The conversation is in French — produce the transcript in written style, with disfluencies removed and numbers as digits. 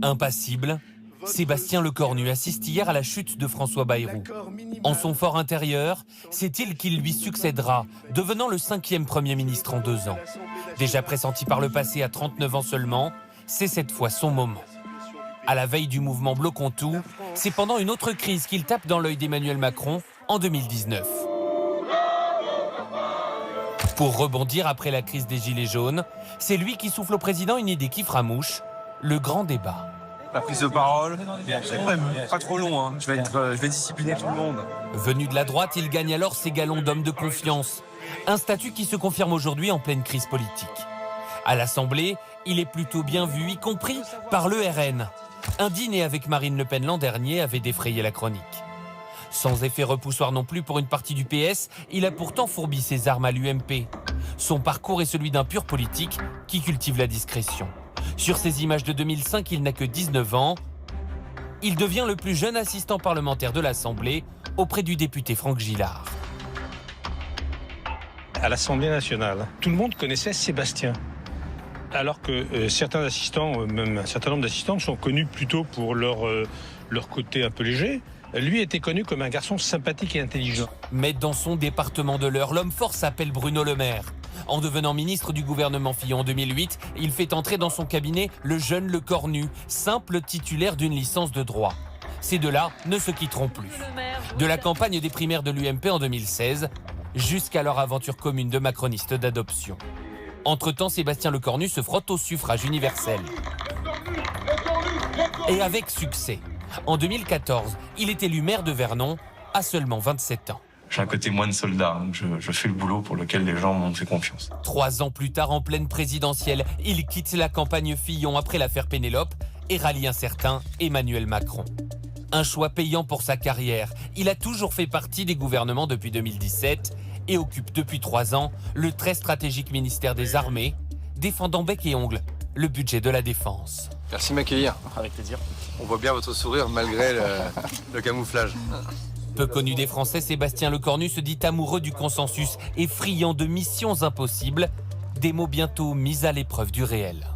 Impassible, Sébastien Lecornu assiste hier à la chute de François Bayrou. En son fort intérieur, c'est-il qu'il lui succédera, devenant le 5e Premier ministre en 2 ans. Déjà pressenti par le passé à 39 ans seulement, c'est cette fois son moment. À la veille du mouvement Bloquons tout, c'est pendant une autre crise qu'il tape dans l'œil d'Emmanuel Macron en 2019. Pour rebondir après la crise des Gilets jaunes, c'est lui qui souffle au président une idée qui fera mouche, le grand débat. La prise de parole, pas trop long, hein. Je vais discipliner tout le monde. Venu de la droite, il gagne alors ses galons d'homme de confiance. Un statut qui se confirme aujourd'hui en pleine crise politique. À l'Assemblée, il est plutôt bien vu, y compris par le RN. Un dîner avec Marine Le Pen l'an dernier avait défrayé la chronique. Sans effet repoussoir non plus pour une partie du PS, il a pourtant fourbi ses armes à l'UMP. Son parcours est celui d'un pur politique qui cultive la discrétion. Sur ces images de 2005, il n'a que 19 ans. Il devient le plus jeune assistant parlementaire de l'Assemblée auprès du député Franck Gillard. À l'Assemblée nationale, tout le monde connaissait Sébastien. Alors que certains assistants, même un certain nombre d'assistants, sont connus plutôt pour leur côté un peu léger. Lui était connu comme un garçon sympathique et intelligent. Mais dans son département de l'Eure, l'homme fort s'appelle Bruno Le Maire. En devenant ministre du gouvernement Fillon en 2008, il fait entrer dans son cabinet le jeune Lecornu, simple titulaire d'une licence de droit. Ces deux-là ne se quitteront plus. De la campagne des primaires de l'UMP en 2016 jusqu'à leur aventure commune de macronistes d'adoption. Entre-temps, Sébastien Lecornu se frotte au suffrage universel. Et avec succès. En 2014, il est élu maire de Vernon à seulement 27 ans. J'ai un côté moine soldat, donc je fais le boulot pour lequel les gens m'ont fait confiance. 3 ans plus tard, en pleine présidentielle, il quitte la campagne Fillon après l'affaire Pénélope et rallie un certain Emmanuel Macron. Un choix payant pour sa carrière. Il a toujours fait partie des gouvernements depuis 2017 et occupe depuis 3 ans le très stratégique ministère des Armées, défendant bec et ongle le budget de la défense. Merci de m'accueillir. Avec plaisir. On voit bien votre sourire malgré le camouflage. Peu connu des Français, Sébastien Lecornu se dit amoureux du consensus et friand de missions impossibles, des mots bientôt mis à l'épreuve du réel.